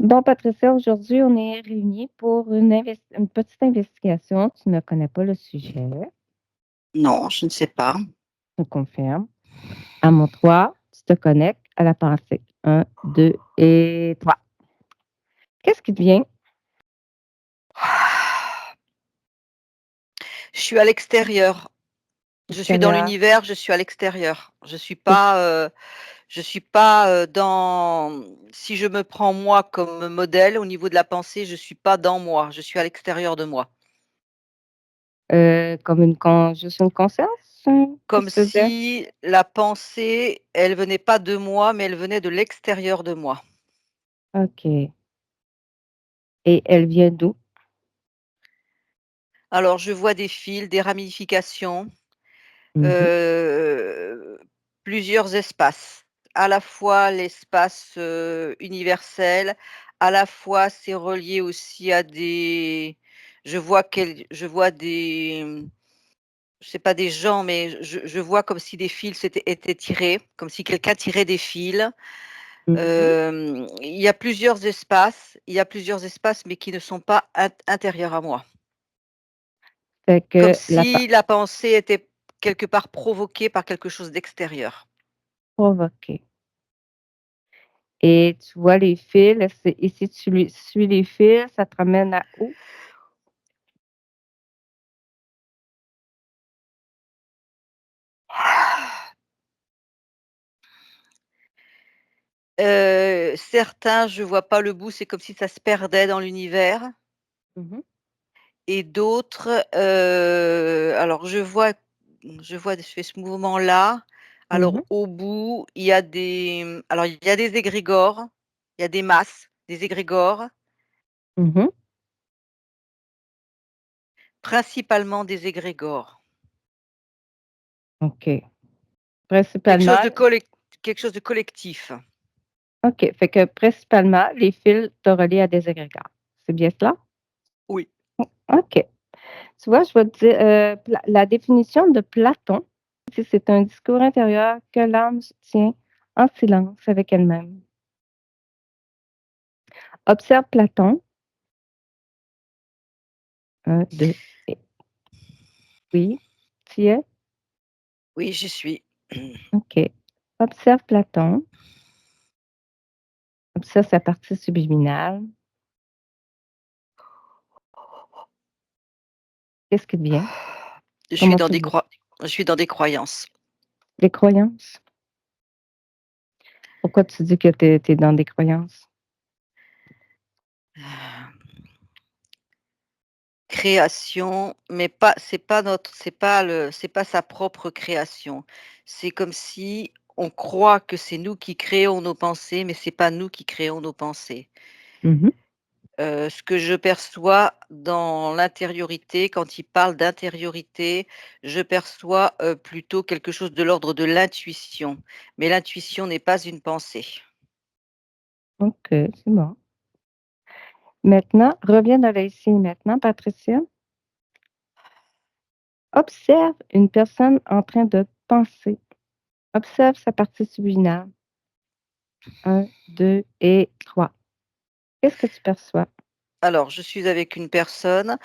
Bon, Patricia, aujourd'hui, on est réunis pour une petite investigation. Tu ne connais pas le sujet, Non, je ne sais pas. je confirme. À mon 3, tu te connectes à la pensée. Un, 2 et 3. Qu'est-ce qui te vient? Je suis à l'extérieur. Je suis dans Extérieur? l'univers, je suis à l'extérieur. Qu'est-ce- Je suis pas dans. Si je me prends moi comme modèle au niveau de la pensée, je suis pas dans moi. Je suis à l'extérieur de moi. Comme juste une conscience? Comme Qu'est-ce que tu veux dire? si la pensée, elle venait pas de moi, mais elle venait de l'extérieur de moi. OK. Et elle vient d'où? Alors, je vois des fils, des ramifications, Mhm, heu, plusieurs espaces. À la fois l'espace, universel, à la fois c'est relié aussi à des je vois des, je sais pas des gens, mais je vois comme si des fils étaient tirés, comme si quelqu'un tirait des fils. mhm. Il y a plusieurs espaces, mais qui ne sont pas intérieurs à moi. Fait Comme que si la pensée était quelque part provoquée par quelque chose d'extérieur. provoquée. Et tu vois les fils, et si tu suis les fils, ça te ramène à où? Certains, je vois pas le bout, c'est comme si ça se perdait dans l'univers Mhm, et d'autres, alors je fais ce mouvement-là. Alors mhm, au bout, il y a alors il y a des égrégores, il y a des masses, des égrégores, mhm. principalement des égrégores. OK. Quelque chose Principalement de collec quelque chose de collectif. OK. Fait que principalement, les fils te relient à des égrégores. C'est bien cela? Oui. OK. Tu vois, je vais te dire, la définition de Platon, c'est un discours intérieur que l'âme tient en silence avec elle-même. Observe Platon. Un, 2 et oui, tu y es? Oui, j'y suis. OK. Observe Platon. Observe sa partie subliminale. Qu'est-ce qui te vient? Je suis Comment dans tu des le vois? croi je suis dans des croyances. Les croyances. Pourquoi tu dis que tu es dans des croyances? Création, mais c'est pas sa propre création. C'est comme si on croit que c'est nous qui créons nos pensées, mais c'est pas nous qui créons nos pensées. Mmh. Ce que je perçois dans l'intériorité, quand il parle d'intériorité, je perçois, plutôt quelque chose de l'ordre de l'intuition, mais l'intuition n'est pas une pensée. OK, c'est bon. Maintenant, reviens dans le ici et maintenant, Patricia. Observe une personne en train de penser. Observe sa partie subliminale. Un, 2 et 3. Qu'est-ce que tu perçois? Alors, je suis avec une personne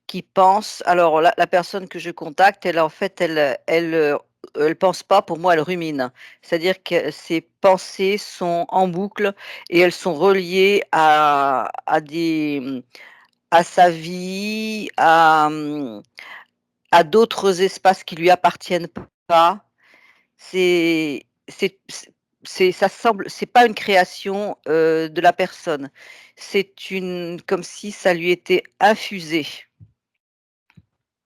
qui pense, alors la personne que je contacte, elle en fait, elle pense pas, pour moi, elle rumine. C'est-à-dire que ses pensées sont en boucle et elles sont reliées à sa vie, à d'autres espaces qui lui appartiennent pas. C'est ça semble c'est pas une création, de la personne. C'est une comme si ça lui était infusé.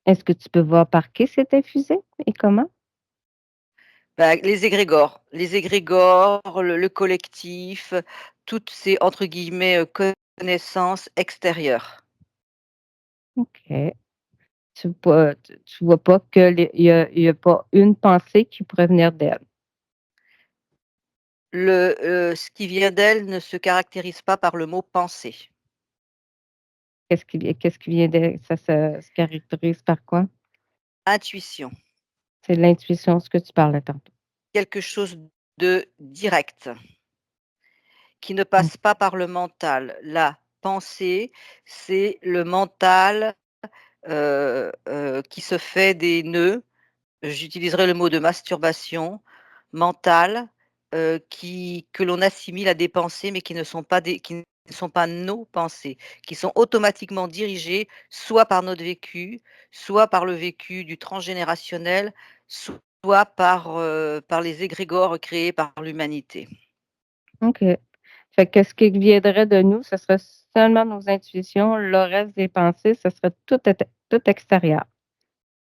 Est-ce que tu peux voir par qui c'est infusé et comment? Bah, les égrégores, le collectif, toutes ces entre guillemets, «connaissances extérieures». OK. Tu vois pas que il y a pas une pensée qui pourrait venir d'elle. Ce qui vient d'elle ne se caractérise pas par le mot «penser». Qu'est-ce qui vient d'elle? Ça se caractérise par quoi? Intuition, C'est l'intuition, ce que tu parlais tantôt. quelque chose de direct, qui ne Mmh. passe pas par le mental. La pensée, c'est le mental, qui se fait des nœuds. J'utiliserai le mot de masturbation mentale, que l'on assimile à des pensées, mais qui ne sont pas nos pensées, qui sont automatiquement dirigées soit par notre vécu, soit par le vécu du transgénérationnel, soit par les égrégores créés par l'humanité. OK. Fait que ce qui viendrait de nous, ce serait seulement nos intuitions, le reste des pensées, ce serait tout extérieur.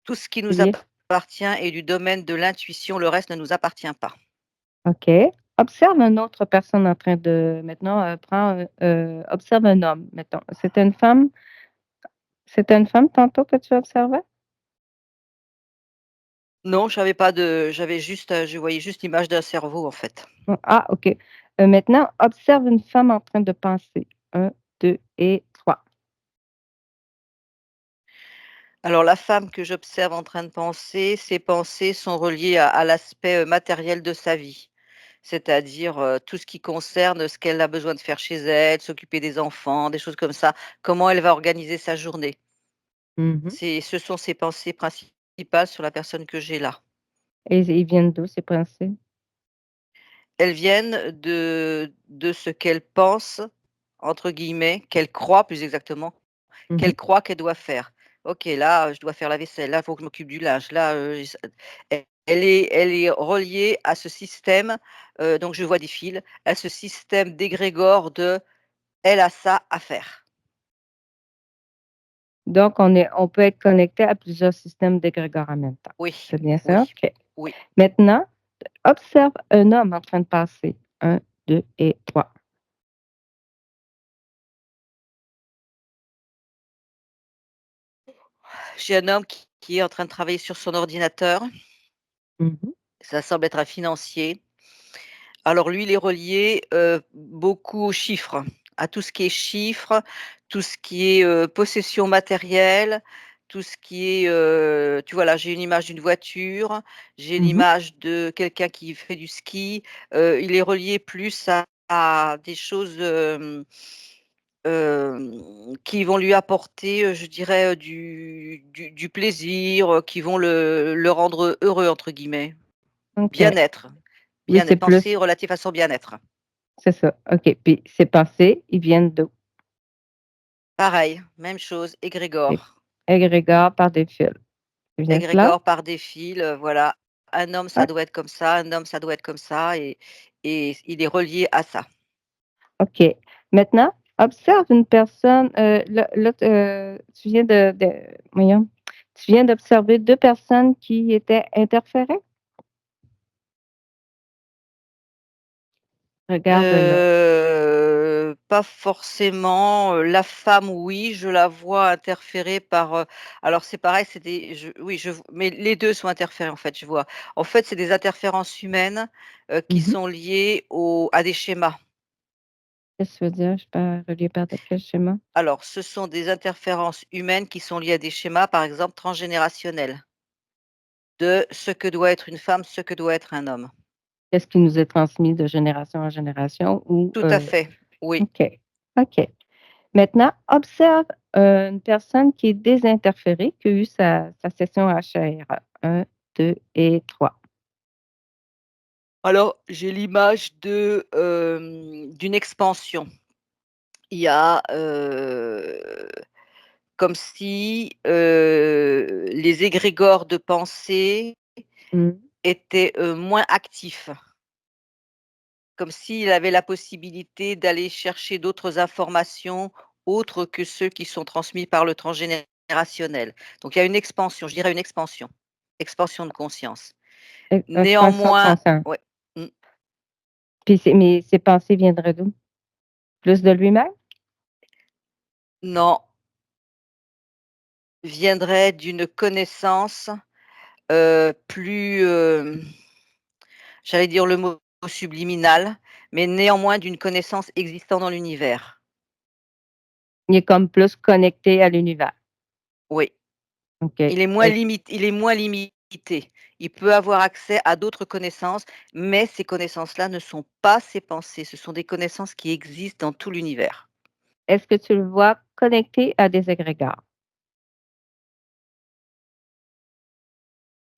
Tout ce qui C'est nous bien? appartient est du domaine de l'intuition, le reste ne nous appartient pas. OK. Observe une autre personne en train de maintenant, observe un homme, mettons. C'était une femme tantôt que tu observais? Non, je voyais juste l'image d'un cerveau, en fait. Ah, OK. Maintenant, observe une femme en train de penser. 1, 2 et 3. Alors la femme que j'observe en train de penser, ses pensées sont reliées à l'aspect, matériel de sa vie. C'est-à-dire, tout ce qui concerne ce qu'elle a besoin de faire chez elle, s'occuper des enfants, des choses comme ça. Comment elle va organiser sa journée. Mmh. Ce sont ses pensées principales sur la personne que j'ai là. Et ils viennent d'où ces pensées? Elles viennent de ce qu'elle pense, entre guillemets, qu'elle croit plus exactement, Mmh. qu'elle croit qu'elle doit faire. OK, là, je dois faire la vaisselle, là, il faut que je m'occupe du linge, là, elle est reliée à ce système, donc je vois des fils, à ce système d'égrégore de elle a ça à faire. Donc on peut être connecté à plusieurs systèmes d'égrégore en même temps. Oui, C'est bien ça? oui, OK. oui. Maintenant, observe un homme en train de passer. 1, 2 et 3. J'ai un homme qui est en train de travailler sur son ordinateur, Mmh. ça semble être un financier. Alors lui, il est relié, beaucoup aux chiffres, à tout ce qui est chiffres, tout ce qui est, possession matérielle, tout ce qui est, tu vois, là, j'ai une image d'une voiture, j'ai Mmh. l'image de quelqu'un qui fait du ski, il est relié plus à des choses, qui vont lui apporter, je dirais, du plaisir, qui vont le rendre «heureux» entre guillemets. OK. Bien-être, Oui, c'est bien-être, plus pensée relative à son bien-être. c'est ça. OK. Puis ces pensées, ils viennent d'où? Pareil, même chose, OK. égrégore. Égrégore par des fils. Ils viennent de là? Égrégore par des fils, voilà. Un homme, ça Ah, doit être comme ça, un homme, ça doit être comme ça et il est relié à ça. OK. Maintenant, observe une personne, là, tu viens de voyons, tu viens d'observer 2 personnes qui étaient interférées? Regarde là. Pas forcément, la femme, oui, je la vois interférée par, alors c'est pareil, c'est des je oui, je v mais les 2 sont interférés, en fait, je vois. En fait, c'est des interférences humaines, qui Mmh. sont liées à des schémas. Qu'est-ce que tu veux dire? Je suis pas reliée par de quel schéma? Alors, ce sont des interférences humaines qui sont liées à des schémas, par exemple, transgénérationnels, de ce que doit être une femme, ce que doit être un homme. Qu'est-ce qui nous est transmis de génération en génération ou, Tout à fait, oui. OK. OK. Maintenant, observe, une personne qui est désinterférée, qui a eu sa session HR. 1, 2 et 3. Alors, j'ai l'image d'une expansion. Il y a, comme si, les égrégores de pensée Mmh. étaient, moins actifs. Comme s'il avait la possibilité d'aller chercher d'autres informations autres que ceux qui sont transmis par le transgénérationnel. Donc il y a une expansion, je dirais une expansion, expansion de conscience. Expansion de Néanmoins conscience. ouais, mmh, Puis mais ses pensées viendraient d'où? Plus de lui-même? non, viendrait d'une connaissance, plus, j'allais dire le mot subliminal, mais néanmoins d'une connaissance existant dans l'univers. Il est comme plus connecté à l'univers. Oui. OK. Et Il est moins limité. Il peut avoir accès à d'autres connaissances, mais ces connaissances-là ne sont pas ses pensées, ce sont des connaissances qui existent dans tout l'univers. Est-ce que tu le vois connecté à des égrégores?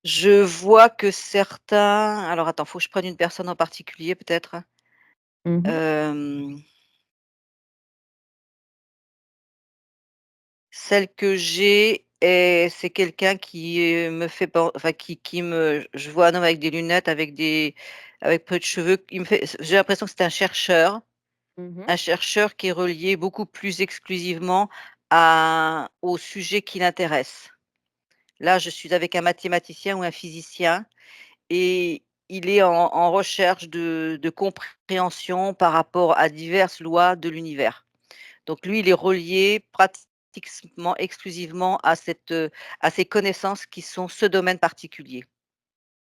Je vois que certains alors attends, faut que je prenne une personne en particulier peut-être? Mmh. Hem, Celle que j'ai et c'est quelqu'un qui, me fait pen enfin qui me je vois un homme avec des lunettes, avec peu de cheveux, il me fait j'ai l'impression que c'est Mmh. un chercheur qui est relié beaucoup plus exclusivement à au sujet qui l'intéresse. Là, je suis avec un mathématicien ou un physicien et il est en recherche de compréhension par rapport à diverses lois de l'univers. Donc lui, il est relié pratiquement exclusivement à ces connaissances qui sont ce domaine particulier.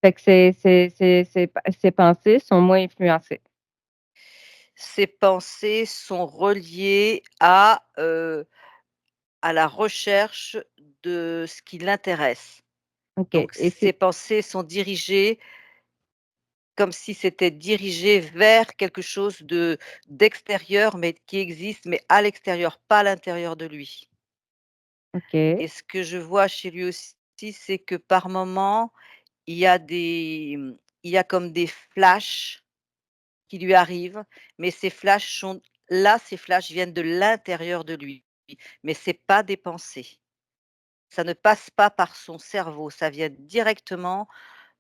Fait que ses pensées sont moins influencées. Ses pensées sont reliées à la recherche de ce qui l'intéresse. OK Donc et ses c'est pensées sont dirigées comme si c'était dirigé vers quelque chose d'extérieur, mais qui existe, mais à l'extérieur, pas à l'intérieur de lui. OK, Et ce que je vois chez lui aussi, c'est que par moment, il y a comme des flashs qui lui arrivent, mais ces flashs viennent de l'intérieur de lui, mais c'est pas des pensées. Ça ne passe pas par son cerveau, ça vient directement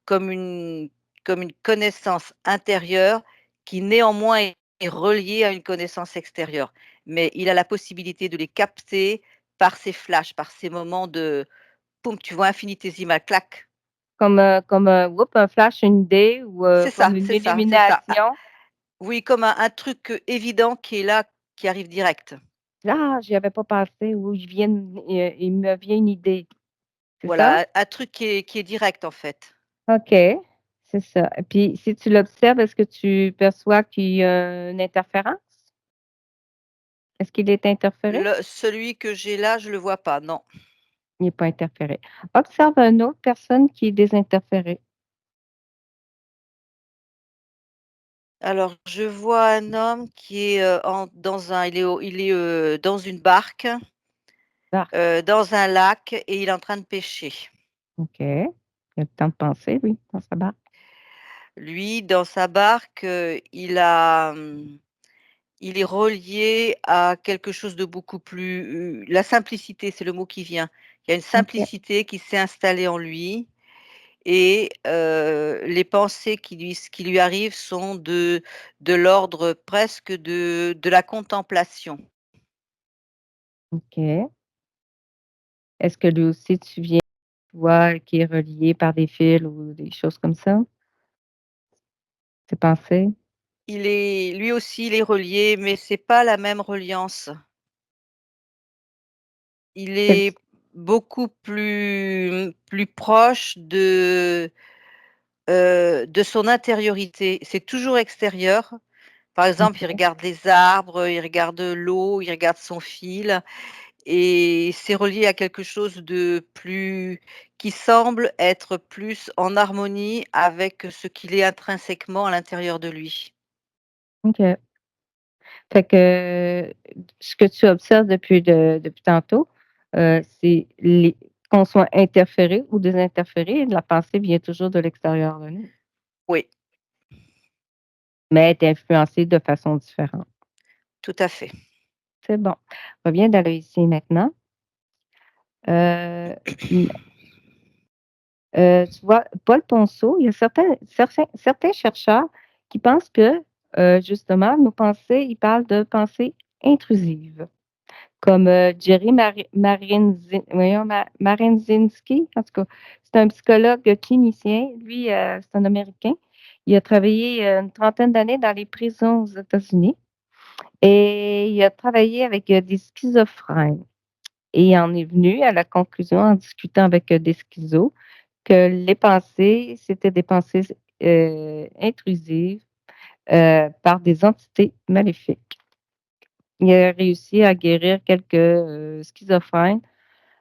comme une comme une connaissance intérieure qui néanmoins est reliée à une connaissance extérieure. Mais il a la possibilité de les capter par ces flashs, par ces moments de poum, tu vois infinitésimal, clac. comme, whoop, un flash, une idée ou, comme une C'est ça, c'est ça. Ah, illumination. oui, comme un truc, évident qui est là, qui arrive direct. «Ah, j'y avais pas pensé» ou «Il me vient une idée». C'est ça? Voilà, un truc qui est direct, en fait. OK, c'est ça. Et puis si tu l'observes, est-ce que tu perçois qu'il y a une interférence? Est-ce qu'il est interféré? Celui que j'ai là, je le vois pas, non. Il n'est pas interféré. Observe une autre personne qui est désinterférée. Alors, je vois un homme qui est, en dans un il est, dans une barque, Ah, dans un lac et il est en train de pêcher. OK. Il a le temps de penser, lui, dans sa barque. Lui, dans sa barque, il est relié à quelque chose de beaucoup plus, la simplicité, c'est le mot qui vient. Il y a une OK, simplicité qui s'est installée en lui et les pensées qui lui arrivent sont de l'ordre presque de la contemplation. OK. Est-ce que lui aussi tu vois qu'il est relié par des fils ou des choses comme ça? Ses pensées? Lui aussi, il est relié, mais c'est pas la même reliance. Il Quel est beaucoup plus proche de son intériorité. C'est toujours extérieur. Par exemple, il OK, regarde les arbres, il regarde l'eau, il regarde son fil et c'est relié à quelque chose de plus qui semble être plus en harmonie avec ce qu'il est intrinsèquement à l'intérieur de lui. OK. Fait que, ce que tu observes depuis tantôt, c'est les qu'on soit interféré ou désinterféré, la pensée vient toujours de l'extérieur de nous, Oui, mais est influencée de façon différente. tout à fait. C'est bon. Reviens dans le ici et maintenant. Heu, mmh, tu vois, Paul Ponceau, il y a certains chercheurs qui pensent que, justement, nos pensées, ils parlent de pensées intrusives. Comme, Jerry Marenzинski, en tout cas, c'est un psychologue clinicien. Lui, c'est un Américain. Il a travaillé, une trentaine d'années dans les prisons aux États-Unis et il a travaillé avec, des schizophrènes et il en est venu à la conclusion, en discutant avec, des schizos, que les pensées, c'était des pensées, intrusives, par des entités maléfiques. Il a réussi à guérir quelques, schizophrènes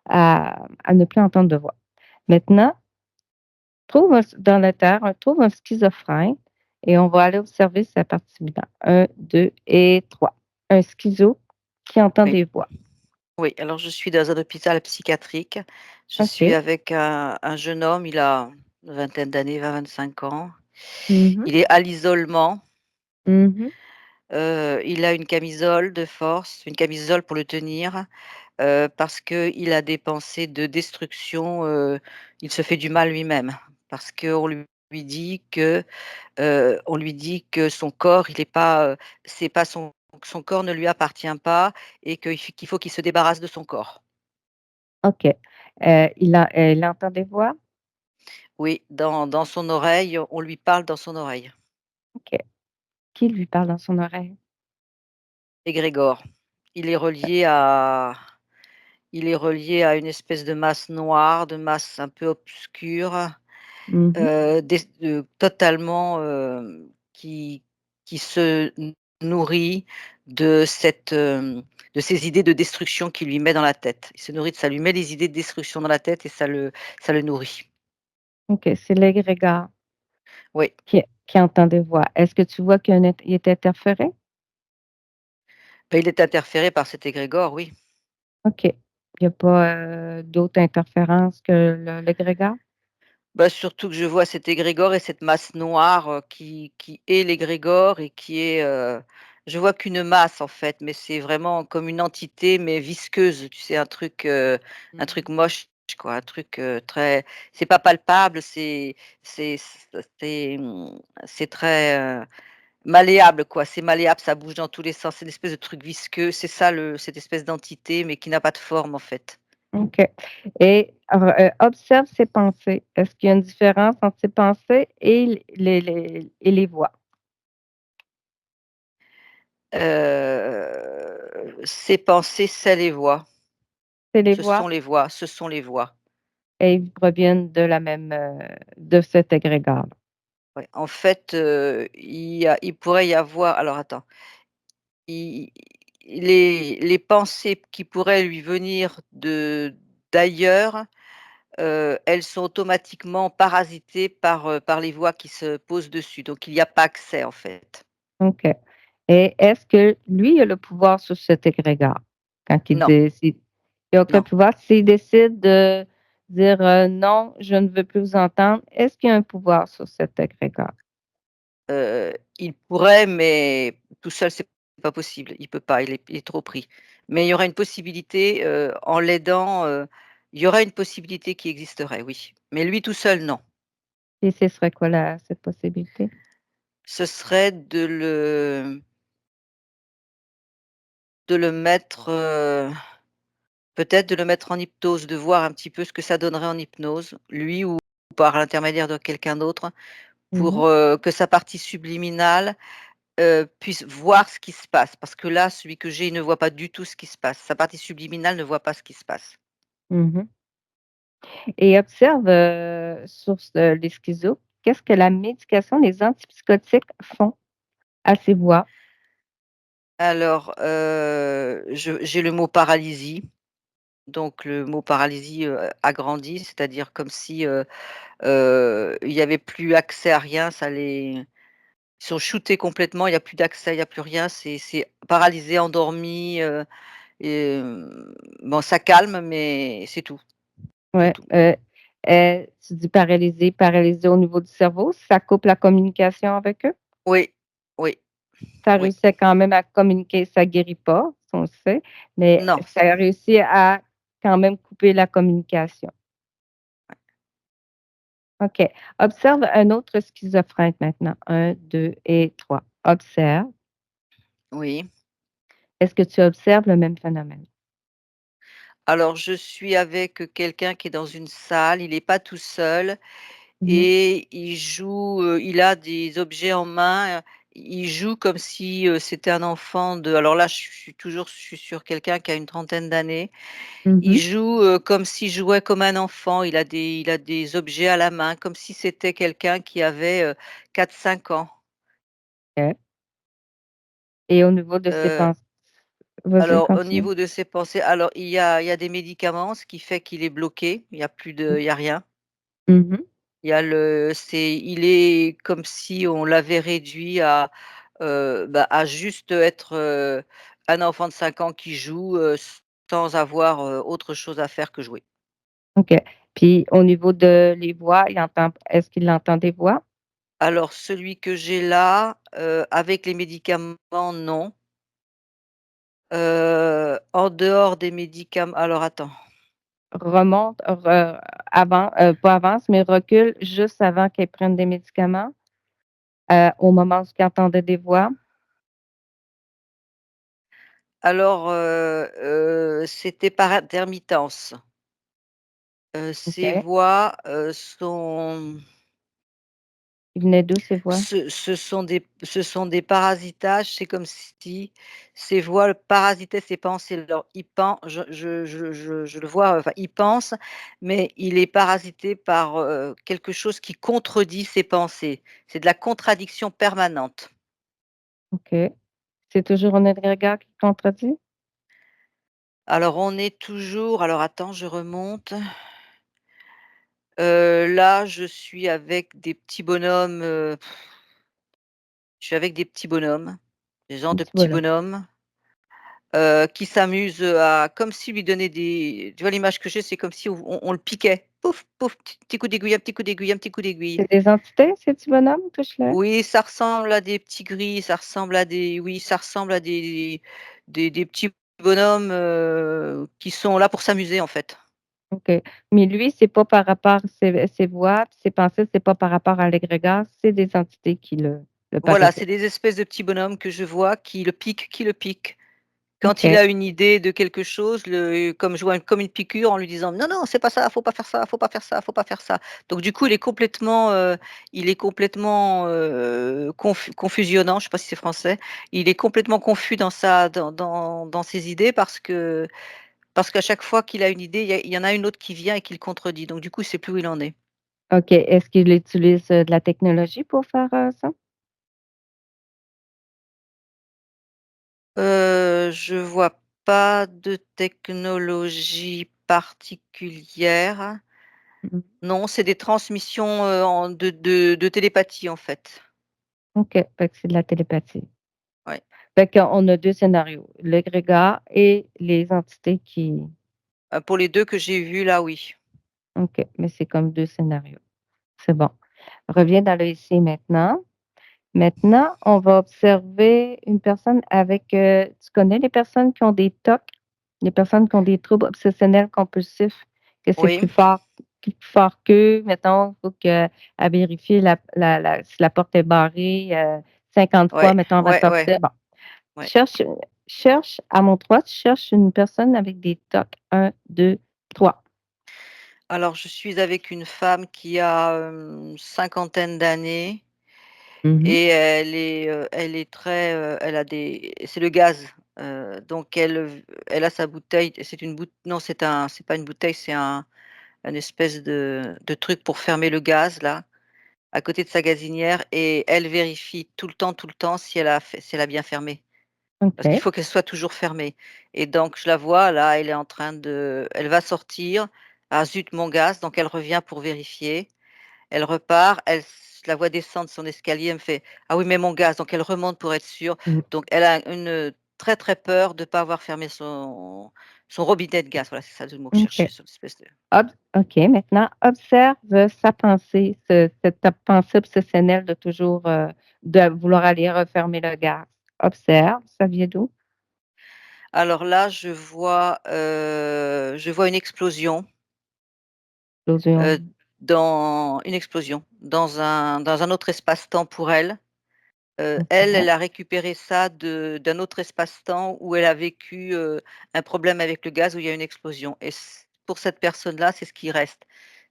à ne plus entendre de voix. Maintenant, Trouve un dans la Terre, trouve un schizophrène et on va aller observer sa partie bilan. 1, 2 et 3. Un schizo qui entend Oui, des voix. oui, alors je suis dans un hôpital psychiatrique. Je suis OK. avec un jeune homme, il a une vingtaine d'années, 20-25 ans. Mmh. Il est à l'isolement, Mmh. il a une camisole de force, une camisole pour le tenir, parce qu'il a des pensées de destruction, il se fait du mal lui-même. Parce qu'on lui dit que, on lui dit que son corps, il est pas, c'est pas son corps ne lui appartient pas et qu'il faut qu'il se débarrasse de son corps. OK. Il entend des voix? Oui, dans son oreille, on lui parle dans son oreille. OK. Qui lui parle dans son oreille? Égrégore. Il est relié à il est relié à une espèce de masse noire, de masse un peu obscure, Mmh. totalement, qui se nourrit de de ces idées de destruction qu'il lui met dans la tête. Il se nourrit de ça, lui met des idées de destruction dans la tête et ça le nourrit. OK, c'est l'égrégore Oui. qui entend des voix. Est-ce que tu vois qu'il y a un int il est interféré? Bah, il est interféré par cet égrégore, oui. OK. Il y a pas, d'autres interférences que l'égrégore? Bah, surtout que je vois cet égrégore et cette masse noire, qui est l'égrégore et qui est, je vois qu'une masse en fait, mais c'est vraiment comme une entité, mais visqueuse, tu sais? Un truc Mmh. moche quoi, un truc, très c'est pas palpable, c'est c'est très, malléable quoi, c'est malléable, ça bouge dans tous les sens, c'est une espèce de truc visqueux, c'est ça le cette espèce d'entité, mais qui n'a pas de forme en fait. OK et observe ses pensées. Est-ce qu'il y a une différence entre ses pensées et les voix? Ses pensées, c'est les voix. C'est les Ce voix sont les voix, ce sont les voix. et ils proviennent de la même, de cet égrégore. Ouais, en fait, il pourrait y avoir alors attends, i les pensées qui pourraient lui venir de d'ailleurs, elles sont automatiquement parasitées par les voix qui se posent dessus, donc il y a pas accès, en fait. OK et est-ce que lui a le pouvoir sur cet égrégore? Quand il Non, décide il a aucun non, pouvoir. S'il décide de dire, «Non, je ne veux plus vous entendre», est-ce qu'il y a un pouvoir sur cet égrégore? il pourrait, mais tout seul, c'est pas possible. Il peut pas, il est trop pris. Mais il y aurait une possibilité, en l'aidant, il y aurait une possibilité qui existerait, oui. Mais lui tout seul, non. Et ce serait quoi la cette possibilité? Ce serait de le mettre, peut-être de le mettre en hypnose, de voir un petit peu ce que ça donnerait en hypnose, lui ou par l'intermédiaire de quelqu'un d'autre, Mmh mh. pour, que sa partie subliminale puisse voir ce qui se passe. Parce que là, celui que j'ai, il ne voit pas du tout ce qui se passe. Sa partie subliminale ne voit pas ce qui se passe. Mmh et observe, sur ce les schizos, qu'est-ce que la médication, les antipsychotiques font à ces voix? Alors, je j'ai le mot paralysie, donc le mot paralysie, agrandi, c'est-à-dire comme si, il y avait plus accès à rien, ça les ils sont shootés complètement, il y a plus d'accès, il y a plus rien, c'est paralysé, endormi, et bon ça calme, mais c'est Ouais, tout. tu dis paralysé, paralysé au niveau du cerveau, ça coupe la communication avec eux? Oui, oui, Ça oui. réussit quand même à communiquer, ça guérit pas, ça on le sait, mais Non. ça a réussi à quand même couper la communication. OK. Observe un autre schizophrène maintenant. 1, 2 et 3. Observe. Oui. Est-ce que tu observes le même phénomène? Alors je suis avec, quelqu'un qui est dans une salle, il est pas tout seul Mmh. et il joue, il a des objets en main, il joue comme si, c'était un enfant de alors là je suis sur quelqu'un qui a une trentaine d'années. Il Mmh. joue, comme s'il jouait comme un enfant, il a des objets à la main comme si c'était quelqu'un qui avait, 4-5 ans. OK et au niveau de ses Heu, pensées vas-y, alors au continue. niveau de ses pensées, alors il y a des médicaments, ce qui fait qu'il est bloqué, il y a plus de il y a rien. Mmh. Il est comme si on l'avait réduit à juste être, un enfant de 5 ans qui joue, sans avoir, autre chose à faire que jouer. OK. Puis au niveau de les voix, est-ce qu'il entend des voix? Alors celui que j'ai là, avec les médicaments, non. En dehors des médicaments, alors attends. Remonte, pas avance, mais recule juste avant qu'elle prenne des médicaments, au moment où il entendait des voix? Alors, c'était par intermittence. Ces OK. voix, sont Il venait d'où ces voix? ce sont des parasitages. C'est comme si ces voix le parasitaient ses pensées. Alors il pen je le vois, enfin il pense, mais il est parasité par, quelque chose qui contredit ses pensées. C'est de la contradiction permanente. OK. C'est toujours un égrégore qui contredit? Alors on est toujours, alors attends, je remonte. Là, je suis avec des petits bonhommes, je suis avec des petits bonhommes, des genres Un de petit petits bonhomme. bonhommes, qui s'amusent, à comme s'il lui donnait des, tu vois l'image que j'ai, c'est comme si on le piquait. Pouf, pouf, petit coup d'aiguille, un petit coup d'aiguille, un petit coup d'aiguille. C'est des entités, ces petits bonhommes? Touche-le. Oui, ça ressemble à des petits gris, ça ressemble à des, oui, ça ressemble à des petits bonhommes, qui sont là pour s'amuser, en fait. OK. Mais lui, c'est pas par rapport ses voix, ses pensées, c'est pas par rapport à l'égrégore, c'est des entités qui le Voilà, c'est parasitent. des espèces de petits bonhommes que je vois qui le piquent. Quand il OK. a une idée de quelque chose, comme je vois comme une piqûre en lui disant: «Non, non, c'est pas ça, faut pas faire ça, faut pas faire ça, faut pas faire ça». Donc du coup, il est complètement, confusionnant, je sais pas si c'est français. Il est complètement confus dans ses idées parce qu'à chaque fois qu'il a une idée, il y en a une autre qui vient et qui le contredit. Donc du coup, il sait plus où il en est. OK. Est-ce qu'il utilise, de la technologie pour faire, ça? Je vois pas de technologie particulière. Mmh. Non, c'est des transmissions, en de télépathie, en fait. OK. Fait que c'est de la télépathie. Ouais. Fait qu'on a 2 scénarios, l'égrégore et les entités qui Pour les 2 que j'ai vus là, oui. OK, mais c'est comme 2 scénarios. C'est bon. Reviens dans le ici et maintenant. Maintenant, on va observer une personne avec, tu connais les personnes qui ont des TOC? Les personnes qui ont des troubles obsessionnels compulsifs, que c'est Oui, plus fort qu'eux, mettons, il faut qu'elle vérifie si la porte est barrée, 50 fois, ouais, mettons, avant de ouais, ouais, sortir. Bon, ouais. cherche, cherche à mon 3, tu cherches une personne avec des TOC. 1, 2, 3. Alors je suis avec une femme qui a, cinquantaine d'années Mmh. et elle est très, elle a des c'est le gaz, donc elle a sa bouteille, c'est une bout non, c'est pas une bouteille, c'est un espèce de truc pour fermer le gaz là, à côté de sa gazinière, et elle vérifie tout le temps si elle a bien fermé. Parce qu'il OK. faut qu'elle soit toujours fermée, et donc je la vois là, elle va sortir. «Ah zut, mon gaz», donc elle revient pour vérifier. Elle repart, je la vois descendre son escalier, elle me fait: «Ah oui, mais mon gaz», donc elle remonte pour être sûre. Mmh. Donc elle a très, très peur de ne pas avoir fermé son robinet de gaz. Voilà, c'est ça le mot que je cherchais, OK. son espèce de. OK, maintenant observe, sa pensée, cette pensée obsessionnelle de toujours, de vouloir aller refermer le gaz. Observe, ça vient d'où? Alors là, je vois une explosion. L'explosion. Heu, dans une explosion, dans un autre espace-temps pour elle. Elle OK, a récupéré ça d'un autre espace-temps où elle a vécu, un problème avec le gaz, où il y a une explosion, et pour cette personne-là, c'est ce qui reste.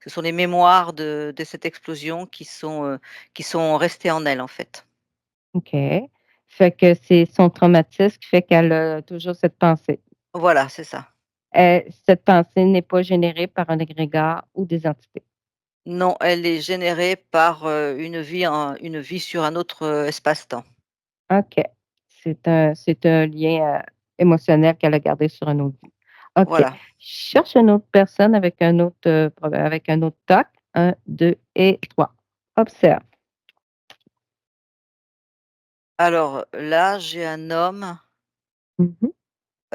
Ce sont les mémoires de cette explosion qui sont restées en elle, en fait. OK. Fait que c'est son traumatisme qui fait qu'elle a toujours cette pensée. Voilà, c'est ça. Cette pensée n'est pas générée par un égrégore ou des entités. Non, elle est générée par, une vie sur un autre, espace-temps. OK. C'est un lien, émotionnel qu'elle a gardé sur un autre vie. OK. Voilà. Cherche une autre personne avec un autre, avec un autre TOC. 1, 2 et 3. Observe. Alors là, j'ai un homme, Mmh mh.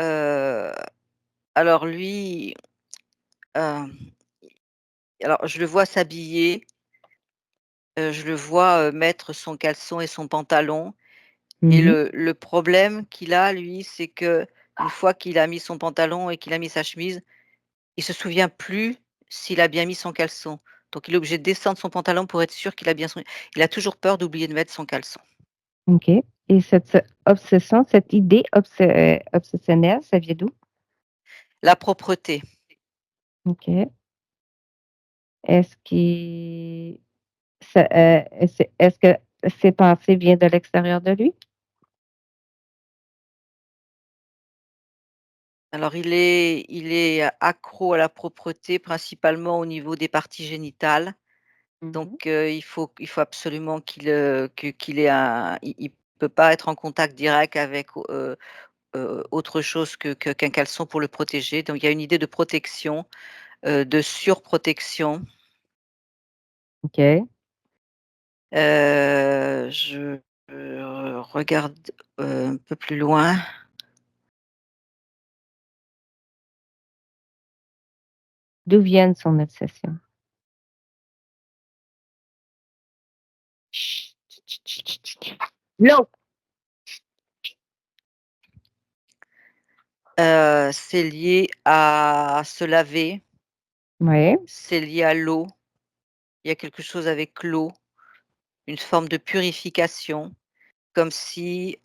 heu, alors lui, hem, alors je le vois s'habiller, je le vois, mettre son caleçon et son pantalon et Mmh. le problème qu'il a lui, c'est qu'une fois qu'il a mis son pantalon et qu'il a mis sa chemise, il se souvient plus s'il a bien mis son caleçon. Donc il est obligé de descendre son pantalon pour être sûr qu'il a bien son il a toujours peur d'oublier de mettre son caleçon. OK, et cette obsession, cette idée obsessionnelle, ça vient d'où? La propreté. OK. Est-ce qu'il ça, est-ce que ces pensées viennent de l'extérieur de lui? Alors il est accro à la propreté, principalement au niveau des parties génitales. Mmh Donc mh. il faut absolument qu'il ait un il peut pas être en contact direct avec, autre chose qu'un caleçon pour le protéger. Donc il y a une idée de protection, de surprotection. OK. Je, regarde, un peu plus loin. D'où viennent son obsession? Chut, chut, chut, chut, chut, chut. L'eau! C'est lié à se laver, Ouais. c'est lié à l'eau. Il y a quelque chose avec l'eau, une forme de purification, comme si,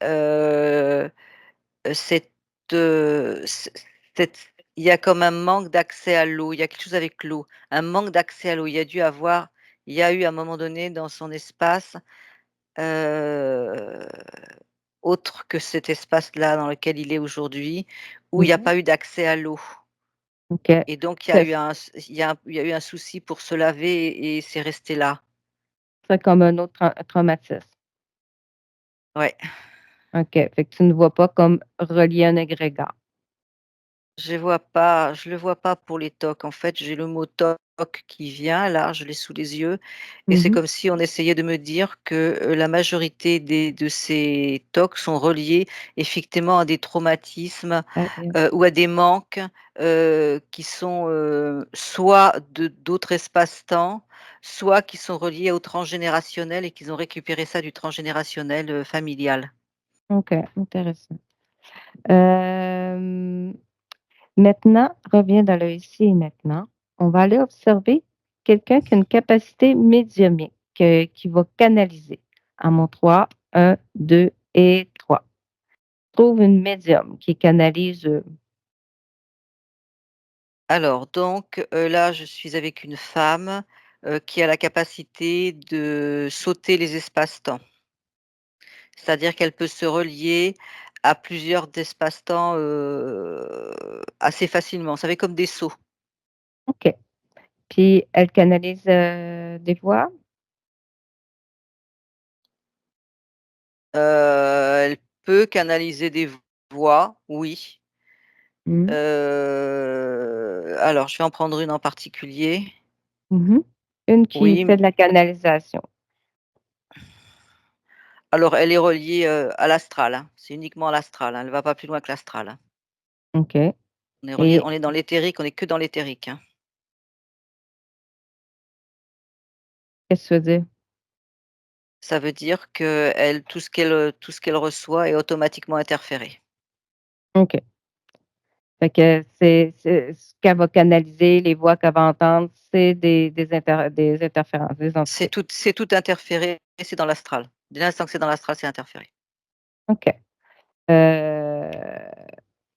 cette, c cette il y a comme un manque d'accès à l'eau, il y a quelque chose avec l'eau, un manque d'accès à l'eau. Il y a eu à un moment donné dans son espace, heu, autre que cet espace-là dans lequel il est aujourd'hui, où il Mmh y a mh. pas eu d'accès à l'eau OK. et donc Ça il y a eu un souci pour se laver et c'est resté là. c'est comme un autre traumatisme. Ouais. OK. Fait que tu ne vois pas comme relié à un égrégore. Je le vois pas pour les TOC. En fait, j'ai le mot TOC qui vient là, je l'ai sous les yeux et Mmh c'est mh. comme si on essayait de me dire que, la majorité de ces TOC sont reliés effectivement à des traumatismes, ou à des manques, qui sont, soit d'autres espaces-temps, soit qui sont reliés au transgénérationnel et qu'ils ont récupéré ça du transgénérationnel, familial. OK, intéressant. Hem, Maintenant, reviens dans le ici et maintenant. On va aller observer quelqu'un qui a une capacité médiumnique, qui va canaliser. À mon 3, 1, 2 et 3. Trouve une médium qui canalise, Alors donc, là, je suis avec une femme, qui a la capacité de sauter les espaces-temps. C'est-à-dire qu'elle peut se relier à plusieurs espaces-temps, assez facilement. Ça fait comme des sauts. OK. Puis elle canalise, des voix? Elle peut canaliser des voix, oui. Mmh. Alors je vais en prendre une en particulier. Mmh. Une qui Oui, fait de la canalisation. alors elle est reliée, à l'astral, hein. C'est uniquement l'astral, hein, elle ne va pas plus loin que l'astral, hein. OK, On et est dans l'éthérique, on est que dans l'éthérique, hein. qu'est-ce que tu veux dire? Ça veut dire qu'elle tout ce qu'elle reçoit est automatiquement interféré. OK. Fait que c'est ce qu'elle va canaliser, les voix qu'elle va entendre, c'est des interférences, des entités. C'est tout interféré, c'est dans l'astral. Dès l'instant que c'est dans l'astral, c'est interféré. OK. Heu,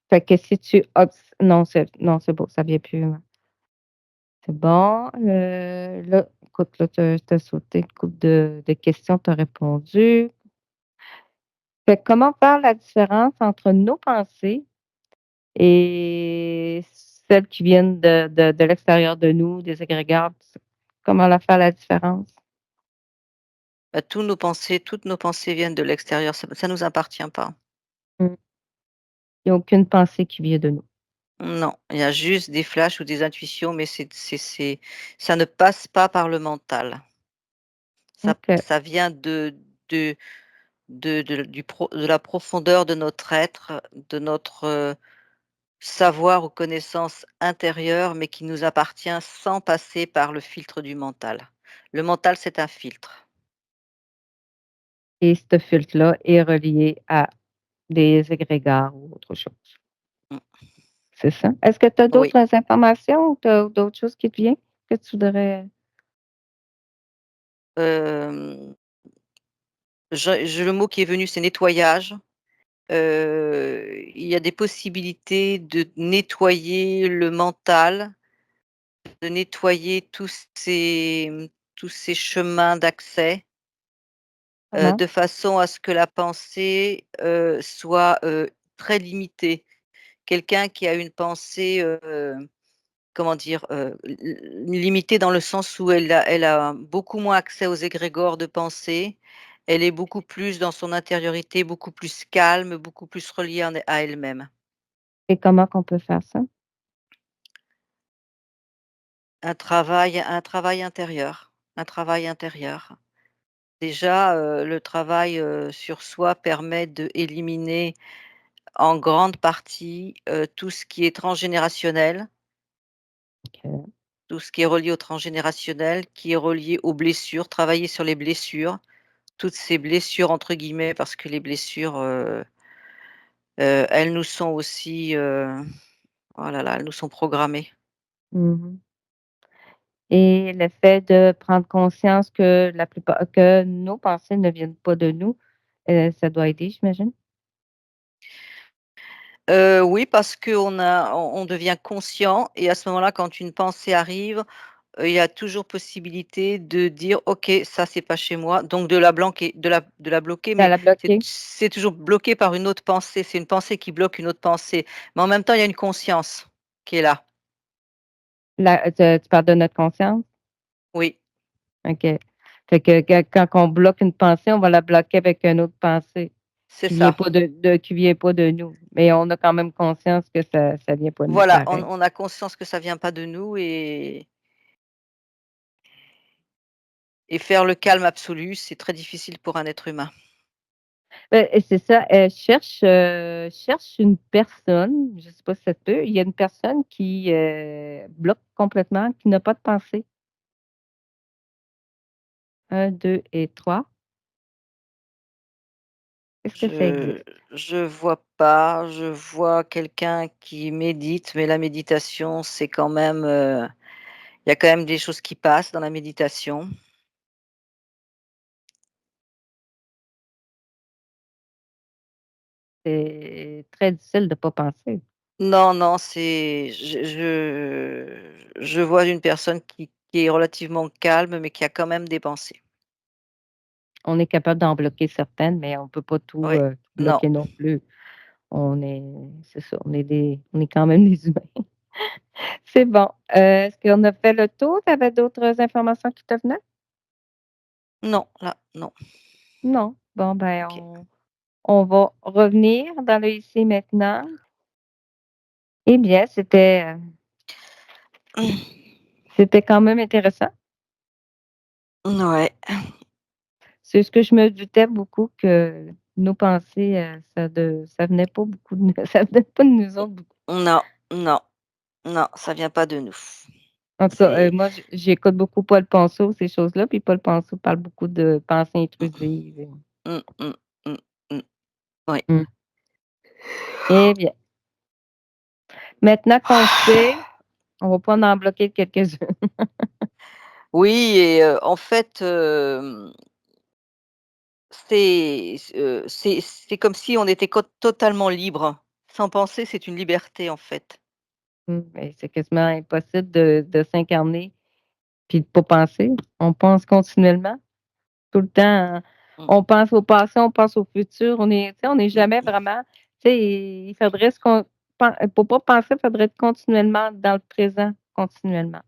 Fait que si tu non, c'est beau, ça vient plus, c'est bon, là, écoute, là, tu as sauté une couple de questions, tu as répondu. Fait que comment faire la différence entre nos pensées et celles qui viennent de l'extérieur de nous, des égrégores, comment la faire la différence? Toutes nos pensées viennent de l'extérieur, ça nous appartient pas. Mmh. Il y a aucune pensée qui vient de nous. Non, il y a juste des flashs ou des intuitions, mais c'est ça ne passe pas par le mental. OK. Ça vient de de la profondeur de notre être, de notre, savoir ou connaissance intérieure, mais qui nous appartient sans passer par le filtre du mental. Le mental, c'est un filtre. Et ce filtre-là est relié à des égrégores ou autre chose, Mmh, c'est ça? Est-ce que tu as oui. d'autres informations ou tu as d'autres choses qui te viennent que tu voudrais Hem, je le mot qui est venu, c'est nettoyage. Il y a des possibilités de nettoyer le mental, de nettoyer tous ces chemins d'accès, comment? de façon à ce que la pensée, soit, très limitée. Quelqu'un qui a une pensée, comment dire? Limitée dans le sens où elle a beaucoup moins accès aux égrégores de pensée. Elle est beaucoup plus dans son intériorité, beaucoup plus calme, beaucoup plus reliée en à elle-même. Et comment qu'on peut faire ça? Un travail intérieur, un travail intérieur. Déjà, le travail, sur soi permet d'éliminer en grande partie, tout ce qui est transgénérationnel, OK. tout ce qui est relié au transgénérationnel, qui est relié aux blessures, travailler sur les blessures, toutes ces «blessures» entre guillemets parce que les blessures, elles nous sont aussi, oh là là, elles nous sont programmées. Mmh. Et le fait de prendre conscience que la plupart que nos pensées ne viennent pas de nous, ça doit aider, j'imagine? Oui, parce qu'on devient conscient et à ce moment-là, quand une pensée arrive, il y a toujours possibilité de dire: «OK, ça c'est pas chez moi», donc de la bloquer, Ça mais l'a bloqué? c'est toujours bloqué par une autre pensée. C'est une pensée qui bloque une autre pensée, mais en même temps, il y a une conscience qui est là. La tu parles de notre conscience? Oui, OK. Fait que quand on bloque une pensée, on va la bloquer avec une autre pensée c'est ça. qui vient pas de nous. Mais on a quand même conscience que ça vient pas de nous Voilà, pareil. on a conscience que ça vient pas de nous et faire le calme absolu, c'est très difficile pour un être humain. Et c'est ça, cherche une personne, je sais pas si ça se peut, il y a une personne qui, bloque complètement, qui n'a pas de pensée. 1, 2 et 3. Est-ce que ça Je existe? je vois pas, je vois quelqu'un qui médite, mais la méditation, c'est quand même, il y a quand même des choses qui passent dans la méditation. C'est très difficile de pas penser. Non, non, c'est je vois une personne qui est relativement calme, mais qui a quand même des pensées. On est capable d'en bloquer certaines, mais on peut pas Oui, tout non, bloquer non plus. On est c'est ça, on est quand même des humains. C'est bon. Est-ce qu'on a fait le tour? Tu avais d'autres informations qui te venaient? non, là, non. Non? Bon, ben, OK. on va revenir dans le ici et maintenant. Eh bien, c'était quand même intéressant. Ouais. C'est ce que je me doutais beaucoup que nos pensées, ça venait pas beaucoup de nous ça venait pas de nous autres beaucoup. Non, non, non, ça vient pas de nous. En tout cas, C'est moi, j'écoute beaucoup Paul Pensot, ces choses-là, puis Paul Pensot parle beaucoup de pensées intrusives et mmh, mmh, mmh, mmh, oui. mmh. Eh bien, maintenant qu'on sait, on va pas en bloquer quelques-unes. Oui et en fait, c'est comme si on était totalement libre. Sans penser, c'est une liberté, en fait. Mmh, mais c'est quasiment impossible de s'incarner puis de pas penser. On pense continuellement, tout le temps, Mmh, on pense au passé, on pense au futur, on n'est mmh, jamais vraiment tu sais, il faudrait se con pen pour pas penser, il faudrait être continuellement dans le présent, continuellement.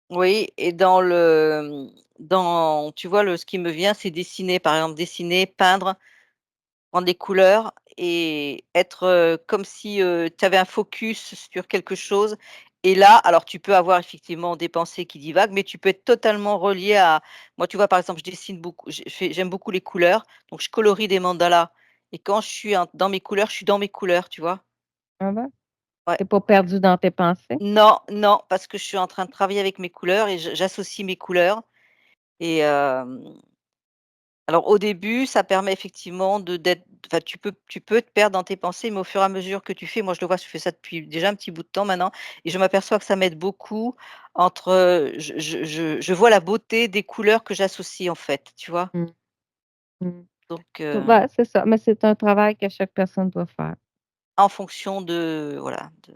oui et dans tu vois, ce qui me vient, c'est dessiner, par exemple, dessiner, peindre, prendre des couleurs et être, comme si, tu avais un focus sur quelque chose et là, alors tu peux avoir effectivement des pensées qui divaguent, mais tu peux être totalement relié à moi, tu vois, par exemple, je dessine beaucoup, j'aime beaucoup les couleurs, donc je colorie des mandalas et quand je suis en dans mes couleurs, je suis dans mes couleurs, tu vois? Ah ouais? Ouais. Tu pas perdu dans tes pensées? Non, non, parce que je suis en train de travailler avec mes couleurs et j'associe mes couleurs et alors au début, ça permet effectivement enfin tu peux te perdre dans tes pensées, mais au fur et à mesure que tu fais moi je le vois, je fais ça depuis déjà un petit bout de temps maintenant et je m'aperçois que ça m'aide beaucoup entre, je vois la beauté des couleurs que j'associe en fait, tu vois? Mmh. Mmh. Donc Ouais, c'est ça, mais c'est un travail que chaque personne doit faire. en fonction de voilà, de